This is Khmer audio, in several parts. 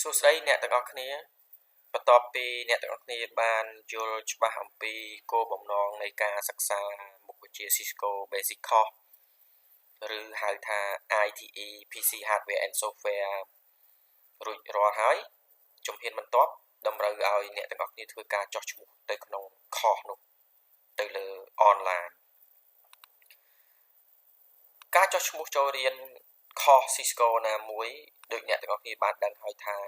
សួស្តីអ្នកទាំងអស់គ្នាបន្ទាប់ពីអ្នកទាំងអស់គ្នាបានយល់ច្បាស់អំពីគោលបំណងនៃការសិក្សាមុខវិជ្ជា Cisco Basic Course ឬហៅថា ITE PC Hardware and Software រួចរាល់ហើយជំហានបន្ទាប់តម្រូវឲ្យអ្នកទាំងអស់គ្នាធ្វើការចុះឈ្មោះទៅក្នុង course នោះទៅលើ online ការចុះឈ្មោះចូលរៀន course Cisco ណាមួយដូចអ្នកទាំងអស់គ្នាបានដឹងហើយថា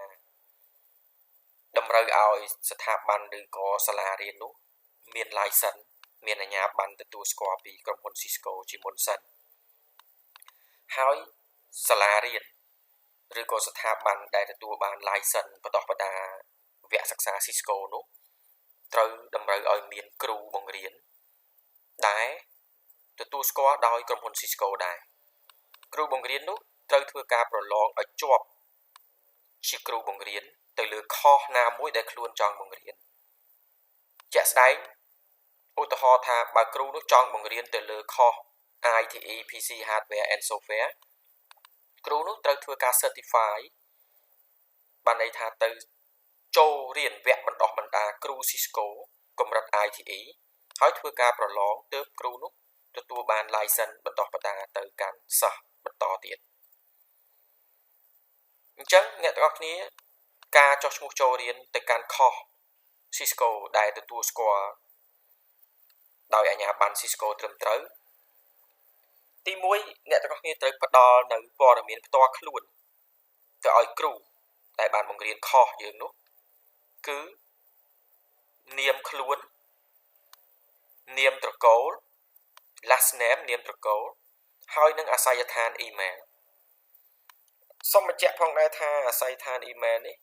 តម្រូវឲ្យស្ថាប័នឬក៏សាលារៀននោះមាន license មានអាជ្ញាប័ណ្ណទទួលស្គាល់ពីក្រុមហ៊ុន Cisco ជាមុនសិនហើយសាលារៀនឬក៏ស្ថាប័នដែលទទួលបាន license បន្តបដាវគ្គសិក្សា Cisco នោះត្រូវតម្រូវឲ្យមានគ្រូបង្រៀនដែលទទួលស្គាល់ដោយក្រុមហ៊ុន Cisco ដែរគ្រូបង្រៀននោះត្រូវធ្វើការប្រឡងឲ្យជាប់ជាគ្រូបង្រៀនទៅលើ course ណាមួយដែលខ្លួនចង់បង្រៀនជាក់ស្ដែងឧទាហរណ៍ថាបើគ្រូនោះចង់បង្រៀនទៅលើ course ITE PC Hardware and Software គ្រូនោះត្រូវធ្វើការ certify បានន័យថាទៅចូលរៀនវគ្គបណ្ដុះបណ្ដាលគ្រូ Cisco កម្រិត ITE ហើយធ្វើការប្រឡងទើបគ្រូនោះទទួលបាន license បណ្ដុះបណ្ដាលទៅកាន់សិស្សបន្តទៀតអញ្ចឹងអ្នកទាំងអស់គ្នាការចុះឈ្មោះចូលរៀនទៅកាន់ course Cisco ដែលទទួលស្គាល់ដោយអាជ្ញាប័ណ្ណ Cisco ត្រឹមត្រូវទី1អ្នកទាំងអស់គ្នាត្រូវផ្ដល់នៅព័ត៌មានផ្ទាល់ខ្លួនទៅឲ្យគ្រូដែលបានបង្រៀន course យើងនោះគឺនាមខ្លួននាមត្រកូល last name នាមត្រកូលហើយនឹងអាសយដ្ឋាន email សូមបញ្ជាក់ផងដែរថាអាសយដ្ឋាន email នេះ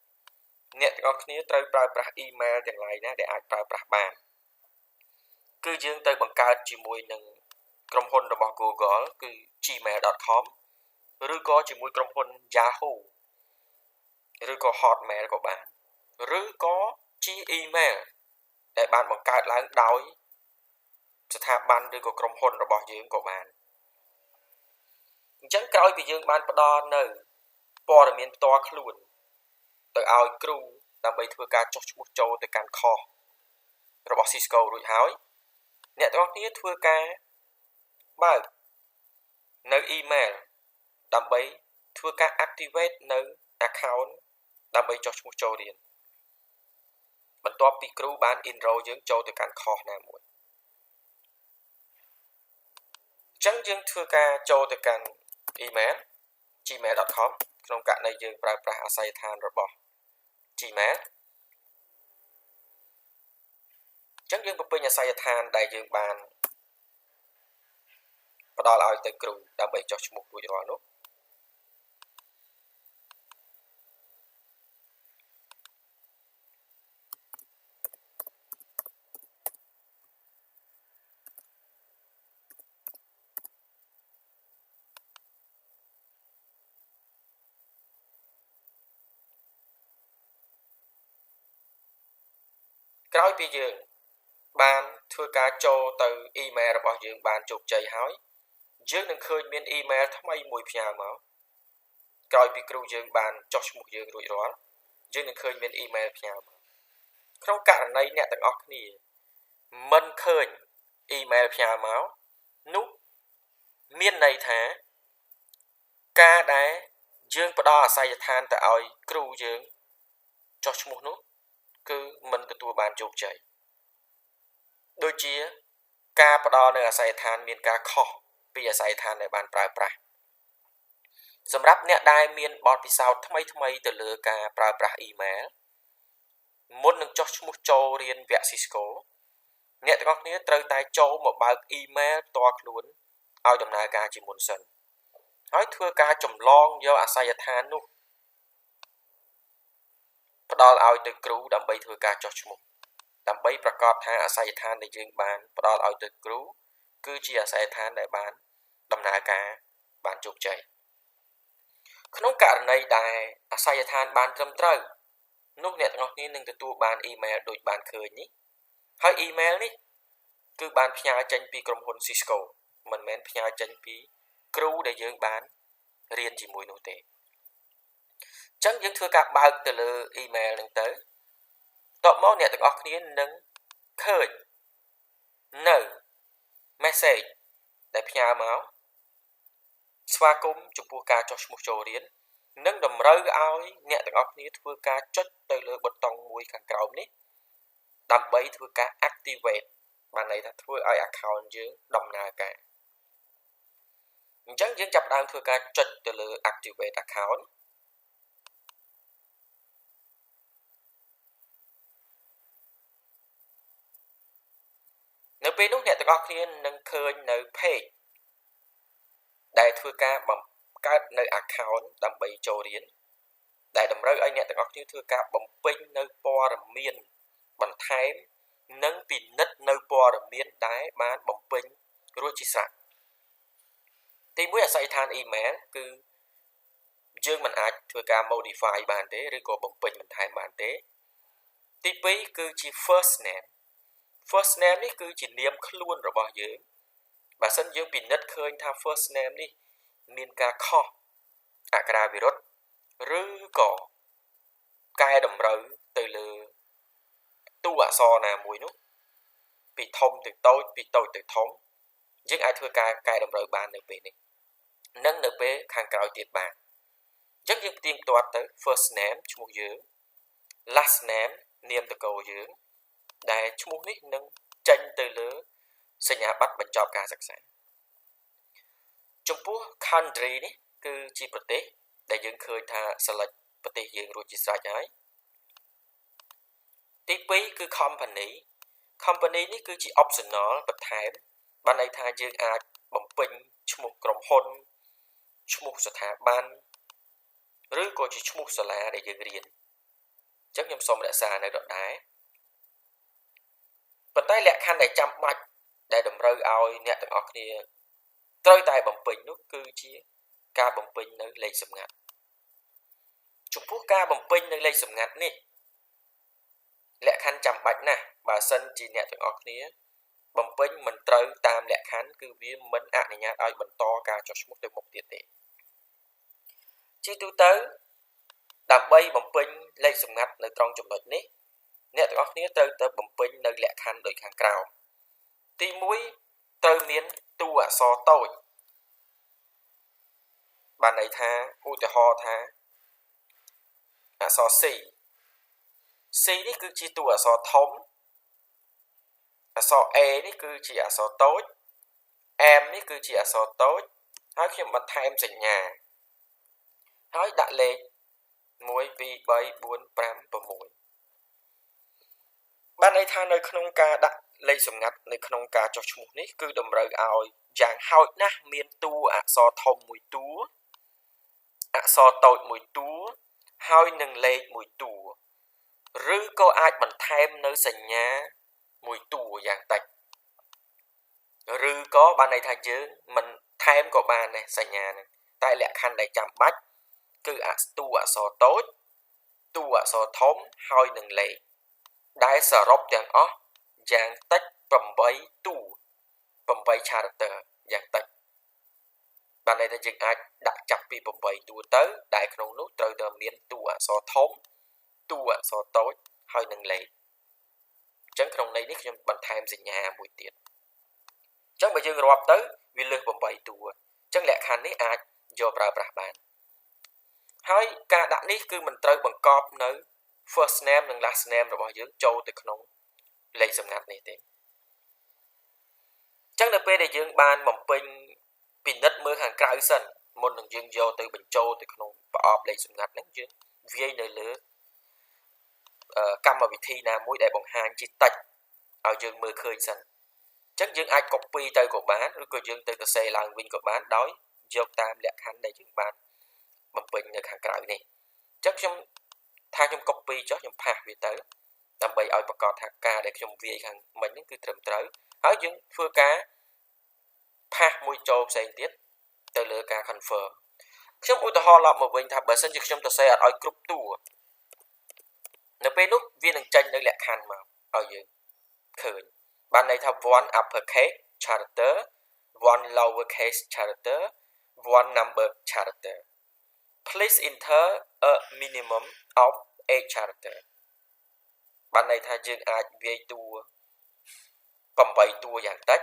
អ្នកទាំងអស់គ្នាត្រូវប្រើប្រាស់ email ទាំងឡាយណាដែលអាចប្រើប្រាស់បានគឺយើងទៅបង្កើតជាមួយនឹងក្រុមហ៊ុនរបស់ Google គឺ gmail.com ឬក៏ជាមួយក្រុមហ៊ុន Yahoo ឬក៏ Hotmail ក៏បានឬក៏ Gmail ដែលបានបង្កើតឡើងដោយស្ថាប័នឬក៏ក្រុមហ៊ុនរបស់យើងក៏បានអញ្ចឹងក្រោយពីយើងបានផ្ដល់នៅព័ត៌មានផ្ទាល់ខ្លួនទៅឲ្យគ្រូដើម្បីធ្វើការចុះឈ្មោះចូលទៅកាន់ course របស់ Cisco រួចហើយអ្នកទាំងអស់គ្នាធ្វើការបើកនៅ email ដើម្បីធ្វើការ activate នៅ account ដើម្បីចុះឈ្មោះចូលរៀនបន្ទាប់ពីគ្រូបាន enroll យើងចូលទៅកាន់ course ណាមួយអញ្ចឹងយើងធ្វើការចូលទៅកាន់ email gmail.com ក្នុងករណីយើងប្រើប្រាស់អាសយដ្ឋានរបស់ Gmail អញ្ចឹងយើងបំពេញអាសយដ្ឋានដែលយើងបានផ្ដល់ឲ្យទៅគ្រូដើម្បីចុះឈ្មោះរួចរាល់នោះក្រោយពីយើងបានធ្វើការចូលទៅ email របស់យើងបានជោគជ័យហើយយើងនឹងឃើញមាន email ថ្មីមួយផ្ញើមកក្រោយពីគ្រូយើងបានចុះឈ្មោះយើងរួចរាល់យើងនឹងឃើញមាន email ផ្ញើមកក្នុងករណីអ្នកទាំងអស់គ្នាមិនឃើញ email ផ្ញើមកនោះមានន័យថាការដែលយើងផ្ដល់អាសយដ្ឋានទៅឲ្យគ្រូយើងចុះឈ្មោះនោះគឺមិនទទួលបានជោគជ័យដូចជាការផ្ដល់នៅអាសយដ្ឋានមានការខុសពីអាសយដ្ឋានដែលបានប្រើប្រាស់សម្រាប់អ្នកដែលមានបទពិសោធន៍ថ្មីទៅលើការប្រើប្រាស់ email មុននឹងចុះឈ្មោះចូលរៀនវគ្គ Cisco អ្នកទាំងអស់គ្នាត្រូវតែចូលមកបើក email ផ្ទាល់ខ្លួនឲ្យដំណើរការជាមុនសិនហើយធ្វើការចម្លងយកអាសយដ្ឋាននោះផ្ដល់ឲ្យទៅគ្រូដើម្បីធ្វើការចុះឈ្មោះដើម្បីប្រកាសថាអាសយដ្ឋានដែលយើងបានផ្ដល់ឲ្យទៅគ្រូគឺជាអាសយដ្ឋានដែលបានដំណើរការបានជោគជ័យក្នុងករណីដែលអាសយដ្ឋានបានត្រឹមត្រូវនោះអ្នកទាំងអស់គ្នានឹងទទួលបាន email ដូចបានឃើញនេះហើយ email នេះគឺបានផ្ញើចេញពីក្រុមហ៊ុន Cisco មិនមែនផ្ញើចេញពីគ្រូដែលយើងបានរៀនជាមួយនោះទេអ ចឹងយើងធ្វើការបើកទៅលើ email ហ្នឹងទៅតបមកអ្នកទាំងអស់គ្នានឹងឃើញនៅ message ដែលផ្ញើមកស្វាគមន៍ចំពោះការចុះឈ្មោះចូលរៀននិងតម្រូវឲ្យអ្នកទាំងអស់គ្នាធ្វើការចុចទៅលើប៊ូតុងមួយខាងក្រោមនេះដើម្បីធ្វើការ activate បានន័យថាធ្វើឲ្យ account យើងដំណើរការអញ្ចឹងយើងចាប់ផ្ដើមធ្វើការចុចទៅលើ activate account នៅពេលនោះអ្នកទាំងអស់គ្នានឹងឃើញនៅ page ដែលធ្វើការបង្កើតនៅ account ដើម្បីចូលរៀនដែលតម្រូវឲ្យអ្នកទាំងអស់គ្នាធ្វើការបំពេញនៅព័ត៌មានបន្ថែមនិងពិនិត្យនៅព័ត៌មានដែលបានបំពេញរួចជាស្រេចទី1អាស័យដ្ឋាន email គឺយើងមិនអាចធ្វើការ modify បានទេឬក៏បំពេញបន្ថែមបានទេទី2គឺជា first name នេះគឺជានាមខ្លួនរបស់យើងបើសិនយើងពិនិត្យឃើញថា first name នេះមានការខុសអក្ខរាវិរុទ្ធឬក៏កែតម្រូវទៅលើតួអក្សរណាមួយនោះពីធំទៅតូចពីតូចទៅធំយើងអាចធ្វើការកែតម្រូវបាននៅពេលនេះនិងនៅពេលខាងក្រោយទៀតបានអញ្ចឹងយើងផ្ទៀងផ្ទាត់ទៅ first name ឈ្មោះយើង last name នាមតកូលយើងដែលឈ្មោះនេះនឹងចេញទៅលើសញ្ញាបត្របញ្ចប់ការសិក្សាចំពោះ country នេះគឺជាប្រទេសដែលយើងឃើញថា select ប្រទេសយើងរួចជាស្រេចហើយទី2គឺ company នេះគឺជា optional បន្ថែមបានន័យថាយើងអាចបំពេញឈ្មោះក្រុមហ៊ុនឈ្មោះស្ថាប័នឬក៏ជាឈ្មោះសាលាដែលយើងរៀនអញ្ចឹងខ្ញុំសូមរក្សានៅដដែលប៉ុន្តែលក្ខខណ្ឌដែលចាំបាច់ដែលតម្រូវឲ្យអ្នកទាំងអស់គ្នាត្រូវតែបំពេញនោះគឺជាការបំពេញនៅលេខសម្ងាត់ចំពោះការបំពេញនៅលេខសម្ងាត់នេះលក្ខខណ្ឌចាំបាច់ណាស់បើសិនជាអ្នកទាំងអស់គ្នាបំពេញមិនត្រូវតាមលក្ខខណ្ឌគឺវាមិនអនុញ្ញាតឲ្យបន្តការចុះឈ្មោះទៅមុខទៀតទេជាទូទៅដើម្បីបំពេញលេខសម្ងាត់នៅត្រង់ចំណុចនេះអ្នកទាំងអស់គ្នាត្រូវទៅបំពេញនៅលក្ខខណ្ឌដូចខាងក្រោមទី1ត្រូវមានតួអក្សរតូចបានន័យថាឧទាហរណ៍ថាអក្សរ C នេះគឺជាតួអក្សរធំអក្សរ A នេះគឺជាអក្សរតូច M នេះគឺជាអក្សរតូចហើយខ្ញុំបន្ថែមសញ្ញាហើយដាក់លេខ1 2 3 4 5 6បានន័យថានៅក្នុងការដាក់លេខសម្ងាត់នៅក្នុងការចុះឈ្មោះនេះគឺតម្រូវឲ្យយ៉ាងហោចណាស់មានតួអក្សរធំមួយតួអក្សរតូចមួយតួហើយនឹងលេខមួយតួឬក៏អាចបន្ថែមនៅសញ្ញាមួយតួយ៉ាងតិចឬក៏បានន័យថាយើងមិនថែមក៏បានដែរសញ្ញាហ្នឹងតែលក្ខខណ្ឌដែលចាំបាច់គឺតួអក្សរតូចតួអក្សរធំហើយនឹងលេខដែលសរុបទាំងអស់យ៉ាងតិច8តួ8 character យ៉ាងតិចបានន័យថាយើងអាចដាក់ចាប់ពី8តួទៅដែលក្នុងនោះត្រូវតែមានតួអក្សរធំតួអក្សរតូចហើយនឹងលេខអញ្ចឹងក្នុងន័យនេះខ្ញុំបន្ថែមសញ្ញាមួយទៀតអញ្ចឹងបើយើងរាប់ទៅវាលើស8តួអញ្ចឹងលក្ខខណ្ឌនេះអាចយកប្រើប្រាស់បានហើយការដាក់នេះគឺមិនត្រូវបង្កប់នៅ first name និង last name របស់យើងចូលទៅក្នុងលេខសម្ងាត់នេះទេអញ្ចឹងនៅពេលដែលយើងបានបំពេញពិនិត្យមើលខាងក្រៅសិនមុននឹងយើងយកទៅបញ្ចូលទៅក្នុងប្រអប់លេខសម្ងាត់ហ្នឹងយើងវាយនៅលើកម្មវិធីណាមួយដែលបង្ហាញជាតិចឲ្យយើងមើលឃើញសិនអញ្ចឹងយើងអាច copy ទៅក៏បានឬក៏យើងទៅសរសេរឡើងវិញក៏បានដោយយកតាមលក្ខខណ្ឌដែលយើងបានបំពេញនៅខាងក្រៅនេះអញ្ចឹងខ្ញុំថាខ្ញុំ copy ចុះខ្ញុំផាសវាទៅដើម្បីឲ្យប្រកាសថាការដែលខ្ញុំវាយខាងមិញហ្នឹងគឺត្រឹមត្រូវហើយយើងធ្វើការផាសមួយចូលផ្សេងទៀតទៅលើការ confirm ខ្ញុំឧទាហរណ៍ឡប់មកវិញថាបើសិនជាខ្ញុំសរសេរអត់ឲ្យគ្រប់តួនៅពេលនោះវានឹងចេញនៅលក្ខខណ្ឌមកឲ្យយើងឃើញបានន័យថា one uppercase character one lowercase character one number character please enter a minimum of 8 character បានន័យថាយើងអាចវាយតួ8តួយ៉ាងតិច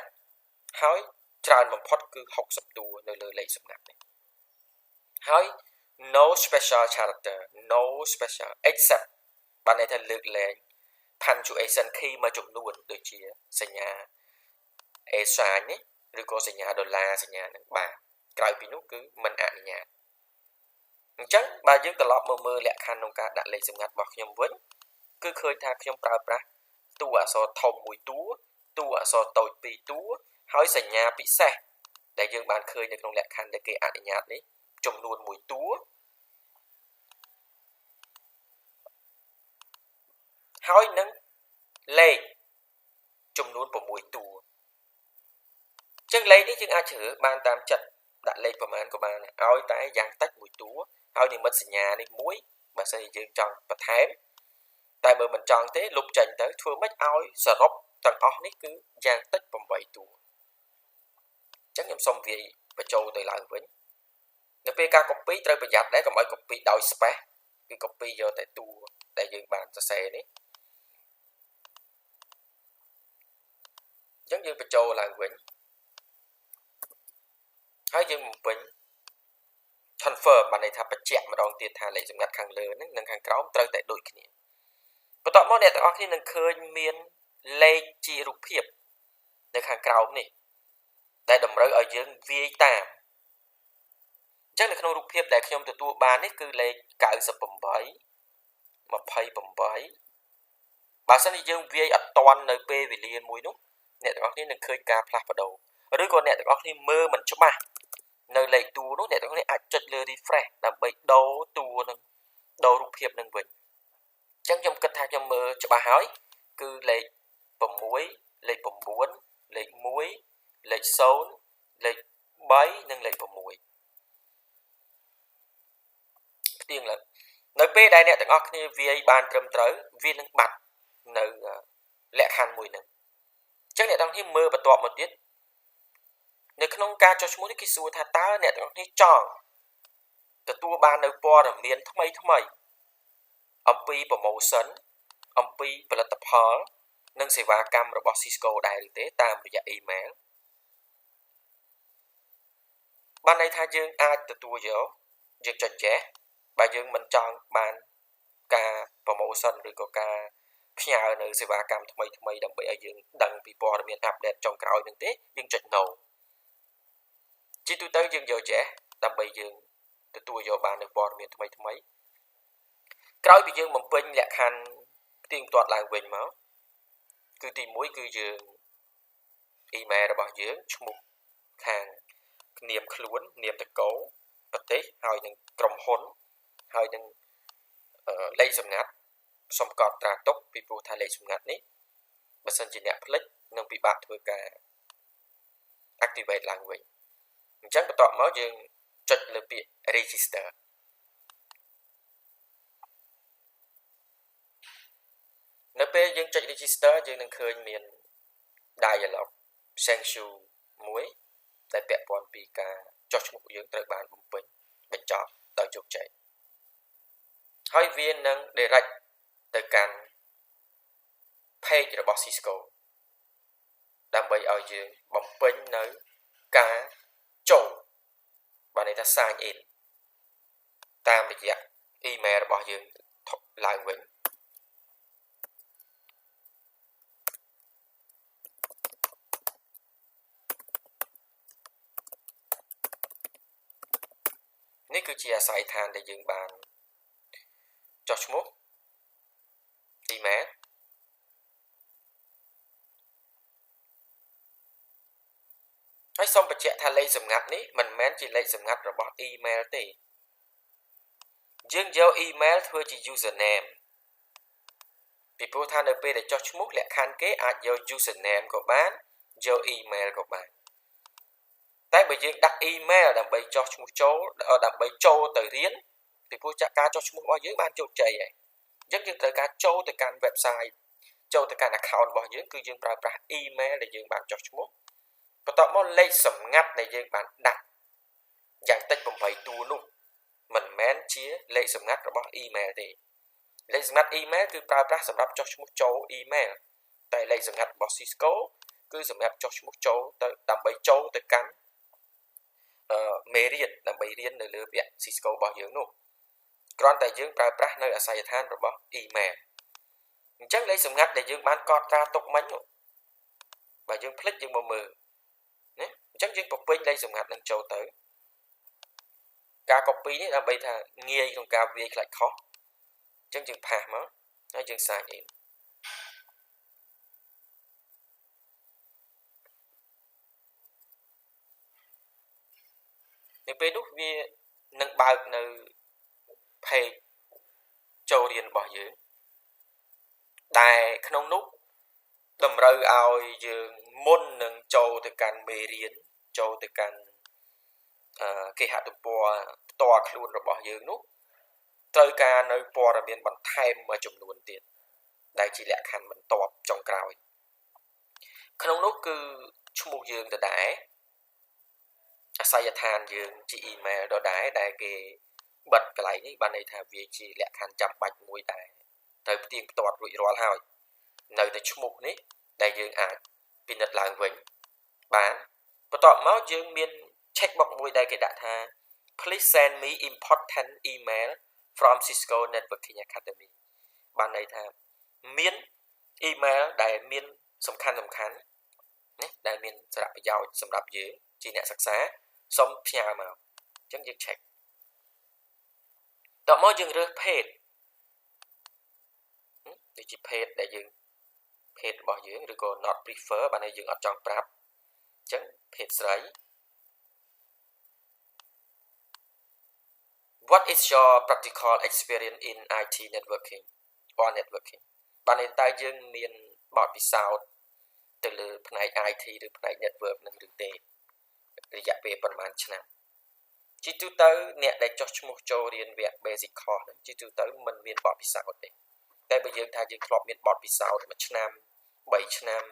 ហើយច្រើនបំផុតគឺ60តួនៅលើលេខសម្ងាត់នេះហើយ no special character no special except បានន័យថាលើកលែង punctuation key មួយចំនួនដូចជាសញ្ញា A sign នេះឬក៏សញ្ញាដុល្លារសញ្ញានឹងបាទក្រៅពីនោះគឺមិនអនុញ្ញាតអញ្ចឹងបើយើងត្រឡប់មកមើលលក្ខខណ្ឌក្នុងការដាក់លេខសម្ងាត់របស់ខ្ញុំវិញគឺឃើញថាខ្ញុំប្រើប្រាស់តួអក្សរធំមួយតួតួអក្សរតូចពីរតួហើយសញ្ញាពិសេសដែលយើងបានឃើញនៅក្នុងលក្ខខណ្ឌដែលគេអនុញ្ញាតនេះចំនួនមួយតួហើយនឹងលេខចំនួន6តួចឹងលេខនេះយើងអាចជ្រើសបានតាមចិត្តដាក់លេខប្រមាណក៏បានឲ្យតែយ៉ាងតិចមួយតួហើយនិមិត្តសញ្ញានេះមួយបើសិនជាយើងចង់បន្ថែមតែបើមិនចង់ទេលុបចេញទៅធ្វើម៉េចឲ្យសរុបទាំងអស់នេះគឺយ៉ាងតិច8តួចឹងខ្ញុំសូមវាយបញ្ចូលទៅឡើងវិញនៅពេលការ copy ត្រូវប្រយ័ត្នដែរកុំឲ្យ copy ដោយ space គឺ copy យកតែតួដែលយើងបានសរសេរនេះចឹងយើងបញ្ចូលឡើងវិញហើយយើងបំពេញ confirm បានន័យថាបញ្ជាក់ម្ដងទៀតថាលេខសម្ងាត់ខាងលើហ្នឹងនិងខាងក្រោមត្រូវតែដូចគ្នាបន្ទាប់មកអ្នកទាំងអស់គ្នានឹងឃើញមានលេខជារូបភាពនៅខាងក្រោមនេះដែលតម្រូវឲ្យយើងវាយតាមអញ្ចឹងនៅក្នុងរូបភាពដែលខ្ញុំទទួលបាននេះគឺលេខ98 28បើសិនជាយើងវាយអត់តាន់នៅពេលវេលាមួយនោះអ្នកទាំងអស់គ្នានឹងឃើញការផ្លាស់ប្ដូរឬក៏អ្នកទាំងអស់គ្នាមើលមិនច្បាស់នៅលេខតួនោះអ្នកទាំងអស់គ្នាអាចចុចលើ refresh ដើម្បីដូរតួនឹងដូររូបភាពនឹងវិញអញ្ចឹងខ្ញុំគិតថាខ្ញុំមើលច្បាស់ហើយគឺលេខ6លេខ9លេខ1លេខ0លេខ3និងលេខ6ផ្ទៀងឡើងនៅពេលដែលអ្នកទាំងអស់គ្នាវាយបានត្រឹមត្រូវវានឹងបាត់នៅលក្ខខណ្ឌមួយហ្នឹងអញ្ចឹងអ្នកទាំងអស់គ្នាមើលបន្ទាប់មកទៀតនៅក្នុងការចុះឈ្មោះនេះគេសួរថាតើអ្នកទាំងអស់គ្នាចង់ទទួលបាននៅព័ត៌មានថ្មីអំពី promotion អំពីផលិតផលនិងសេវាកម្មរបស់ Cisco ដែរឬទេតាមរយៈ email បានន័យថាយើងអាចទទួលយកយើងចុច yes បើយើងមិនចង់បានការ promotion ឬក៏ការផ្ញើនៅសេវាកម្មថ្មីដើម្បីឲ្យយើងដឹងពីព័ត៌មាន update ចុងក្រោយនឹងទេយើងចុច no ជាទូទៅយើងយក yes ដើម្បីយើងទទួលយកបាននៅព័ត៌មានថ្មីក្រោយពីយើងបំពេញលក្ខខណ្ឌផ្ទៀងផ្ទាត់ឡើងវិញមកគឺទី1គឺយើង email របស់យើងឈ្មោះខាងនាមខ្លួននាមតកោប្រទេសហើយនឹងក្រុមហ៊ុនហើយនឹងលេខសម្ងាត់សុំកត់ត្រាទុកពីព្រោះថាលេខសម្ងាត់នេះបើសិនជាអ្នកផ្លិចនឹងពិបាកធ្វើការ activate ឡើងវិញអញ្ចឹងបន្ទាប់មកយើងចុចលើពាក្យ registerនៅពេលយើងចុច register យើងនឹងឃើញមាន dialog thank you មួយដែលពាក់ព័ន្ធពីការចុះឈ្មោះយើងត្រូវបានបំពេញបញ្ចប់ដោយជោគជ័យហើយវានឹង direct ទៅកាន់ page របស់ Cisco ដើម្បីឲ្យយើងបំពេញនៅការចូលបានន័យថា sign in តាមរយៈ email របស់យើងឡើងវិញនេះគឺជាអាស័យដ្ឋានដែលយើងបានចុះឈ្មោះ email ហើយសូមបញ្ជាក់ថាលេខសម្ងាត់នេះមិនមែនជាលេខសម្ងាត់របស់ email ទេយើងយក email ធ្វើជា username ពីព្រោះថានៅពេលដែលចុះឈ្មោះលក្ខខណ្ឌគេអាចយក username ក៏បានយក email ក៏បានតែបើយើងដាក់ email ដើម្បីចុះឈ្មោះចូលដើម្បីចូលទៅរៀនពីព្រោះចាក់ការចុះឈ្មោះរបស់យើងបានជោគជ័យហើយអញ្ចឹងយើងត្រូវការចូលទៅកាន់ website ចូលទៅកាន់ account របស់យើងគឺយើងប្រើប្រាស់ email ដែលយើងបានចុះឈ្មោះបន្ទាប់មកលេខសម្ងាត់ដែលយើងបានដាក់យ៉ាងតិច8តួនោះមិនមែន លេខសម្ងាត់របស់ email ទេលេខសម្ងាត់ email គឺប្រើប្រាស់សម្រាប់ចុះឈ្មោះចូល email តែលេខសម្ងាត់របស់ Cisco គឺសម្រាប់ចុះឈ្មោះចូលទៅដើម្បីចូលទៅកាន់មេរៀនដើម្បីរៀននៅលើវគ្គ Cisco របស់យើងនោះគ្រាន់តែយើងប្រើប្រាស់នៅអាសយដ្ឋានរបស់ email អញ្ចឹងលេខសម្ងាត់ដែលយើងបានកត់ត្រាទុកមិញនោះបើយើងភ្លេចយើងមកមើលណាអញ្ចឹងយើងបំពេញលេខសម្ងាត់នឹងចូលទៅការ copy នេះដើម្បីថាងាយក្នុងការវាយខ្លាច់ខុសអញ្ចឹងយើងផាសមកហើយយើង sign in នៅពេលនោះវានឹងបើកនៅ page ចូលរៀនរបស់យើងដែលក្នុងនោះតម្រូវឲ្យយើងមុននឹងចូលទៅកាន់មេរៀនចូលទៅកាន់គេហទំព័រផ្ទាល់ខ្លួនរបស់យើងនោះត្រូវការនៅព័ត៌មានបន្ថែមមួយចំនួនទៀតដែលជាលក្ខខណ្ឌបន្ទាប់ចុងក្រោយក្នុងនោះគឺឈ្មោះយើងដដែលអាសយដ្ឋានយើងជា email ដដែលដែលគេបិទកន្លែងនេះបានន័យថាវាជាលក្ខខណ្ឌចាំបាច់មួយដែរត្រូវផ្ទៀងផ្ទាត់រួចរាល់ហើយនៅតែឈ្មោះនេះដែលយើងអាចពិនិត្យឡើងវិញបានបន្ទាប់មកយើងមាន checkbox មួយដែលគេដាក់ថា please send me important email from Cisco Networking Academy បានន័យថាមាន email ដែលមានសំខាន់ណាដែលមានសារៈប្រយោជន៍សម្រាប់យើងជាអ្នកសិក្សាសូមផ្ញើមកអញ្ចឹងយើង check តោះមកយើងរើស page ដូចជា page ដែលយើង page របស់យើងឬក៏ not prefer បានន័យយើងអត់ចង់ប្រាប់អញ្ចឹង page ស្រី What is your practical experience in IT networking or networking បានន័យតើយើងមានបទពិសោធន៍ទៅលើផ្នែក IT ឬផ្នែក network នឹងឬទេរយៈពេលប្រហែលឆ្នាំជាទូទៅអ្នកដែលចុះឈ្មោះចូលរៀនវគ្គ basic course ហ្នឹងជាទូទៅមិនមានបទពិសោធន៍ទេតែបើយើងថាយើងធ្លាប់មានបទពិសោធន៍1ឆ្នាំ3ឆ្នាំ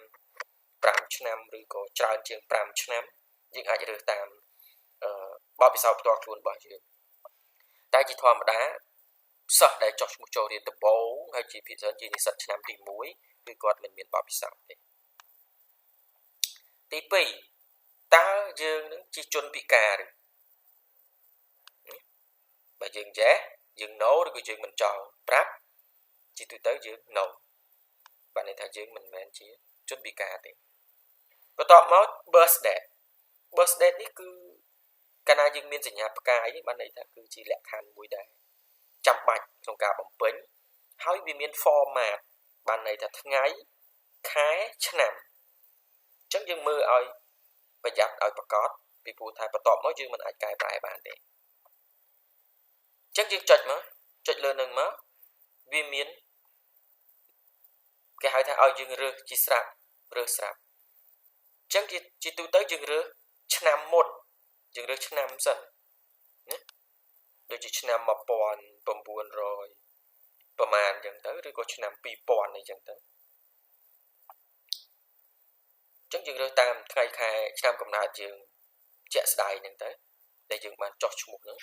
5ឆ្នាំឬក៏ច្រើនជាង5ឆ្នាំយើងអាចរើសតាមបទពិសោធន៍ផ្ទាល់ខ្លួនរបស់យើងតែជាធម្មតាសិស្សដែលចុះឈ្មោះចូលរៀនដំបូងហើយជាភាគច្រើនជានិស្សិតឆ្នាំទី1គឺគាត់មិនមានបទពិសោធន៍ទេទី2តើយើងនឹងជាជនពិការឬបើយើង yes យើង no ឬក៏យើងមិនចង់ប្រាប់ជាទូទៅយើង no បានន័យថាយើងមិនមែនជាជនពិការទេបន្ទាប់មក birthday នេះគឺកាលណាយើងមានសញ្ញាផ្កាយនេះបានន័យថាគឺជាលក្ខខណ្ឌមួយដែរចាំបាច់ក្នុងការបំពេញហើយវាមាន format បានន័យថាថ្ងៃខែឆ្នាំអញ្ចឹងយើងមើលឲ្យប្រយ័ត្នឲ្យប្រកបពីព្រោះថាបន្ទាប់មកយើងមិនអាចកែប្រែបានទេអញ្ចឹងយើងចុចលើនឹងមកវាមានគេហៅថាឲ្យយើងរើសជាស្រាប់រើសស្រាប់អញ្ចឹងជាទូទៅយើងរើសឆ្នាំមុនយើងរើសឆ្នាំសិនណាដូចជាឆ្នាំ1900ប្រហែលអញ្ចឹងទៅឬក៏ឆ្នាំ2000អីចឹងទៅអញ្ចឹងយើងរើសតាមថ្ងៃខែឆ្នាំកំណើតយើងជាក់ស្ដែងហ្នឹងទៅដែលយើងបានចុះឈ្មោះហ្នឹង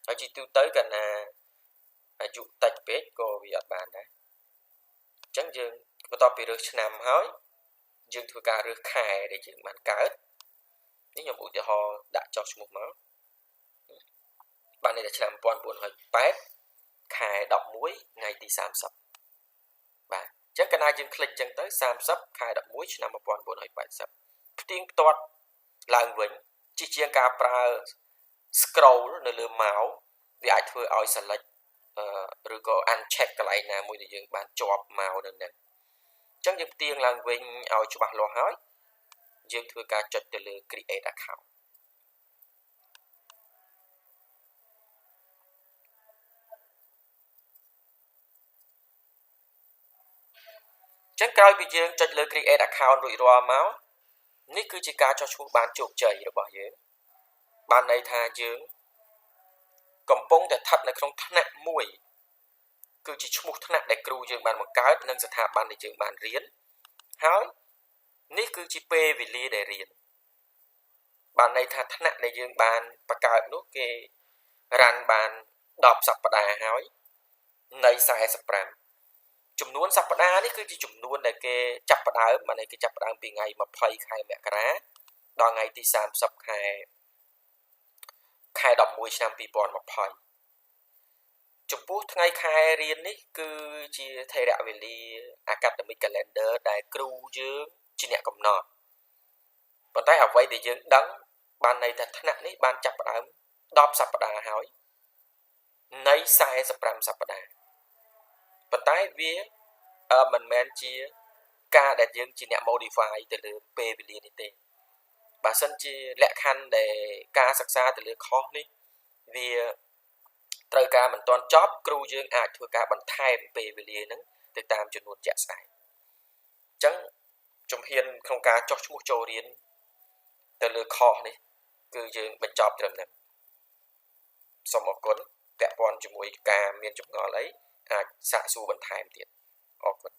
ហើយជាទូទៅកាលណាអាយុតិចពេកក៏វាអត់បានដែរអញ្ចឹងយើងបន្ទាប់ពីរើសឆ្នាំហើយយើងធ្វើការរើសខែដែលយើងបានកើតនេះខ្ញុំឧទាហរណ៍ដាក់ចុះឈ្មោះមកបានន័យថាឆ្នាំ1908ខែ11ថ្ងៃទី30បាទអញ្ចឹងកាលណាយើងคลิกអញ្ចឹងទៅ30ខែ11ឆ្នាំ1980ផ្ទៀងផ្ទាត់ឡើងវិញជាជាងការប្រើ scroll នៅលើ mouse វាអាចធ្វើឲ្យ select ឬក៏ uncheck កន្លែងណាមួយដែលយើងបានជាប់ mouse នៅនឹងអញ្ចឹងយើងផ្ទៀងឡើងវិញឲ្យច្បាស់លាស់ហើយយើងធ្វើការចុចទៅលើ create account ចឹងក្រោយពីយើងចុចលើ create account រួចរាល់មកនេះគឺជាការចុះឈ្មោះបានជោគជ័យរបស់យើងបានន័យថាយើងកំពុងតែស្ថិតនៅក្នុងថ្នាក់មួយគឺជាឈ្មោះថ្នាក់ដែលគ្រូយើងបានបង្កើតនិងស្ថាប័នដែលយើងបានរៀនហើយនេះគឺជាពេលវេលាដែលរៀនបានន័យថាថ្នាក់ដែលយើងបានបង្កើតនោះគេរ៉ាន់បាន 10 សប្តាហ៍ហើយនៃ45ចំនួនសប្តាហ៍នេះគឺជាចំនួនដែលគេចាប់ផ្ដើមមកគេចាប់ផ្ដើមពីថ្ងៃ20ខែមករាដល់ថ្ងៃទី30ខែ11ឆ្នាំ2020ចំពោះថ្ងៃខែរៀននេះគឺជាថេរវេលា academic calendar ដែលគ្រូយើងជាអ្នកកំណត់ប៉ុន្តែអ្វីដែលយើងដឹងបានន័យថាថ្នាក់នេះបានចាប់ផ្ដើម10សប្តាហ៍ហើយនៃ45សប្តាហ៍ប៉ុន្តែវាមិនមែនជាការដែលយើងជាអ្នក modify ទៅលើពេលវេលានេះទេបើសិនជាលក្ខខណ្ឌដែលការសិក្សាទៅលើខុសនេះវាត្រូវការមិនទាន់ចប់គ្រូយើងអាចធ្វើការបន្ថែមពេលវេលាហ្នឹងទៅតាមចំនួនជាក់ស្ដែងអញ្ចឹងជំហានក្នុងការចុះឈ្មោះចូលរៀនទៅលើខុសនេះគឺយើងបញ្ចប់ត្រឹមនេះសូមអរគុណពាក់ព័ន្ធជាមួយការមានចម្ងល់អីអាចសាកសួរបន្ថែមទៀតអរគុណ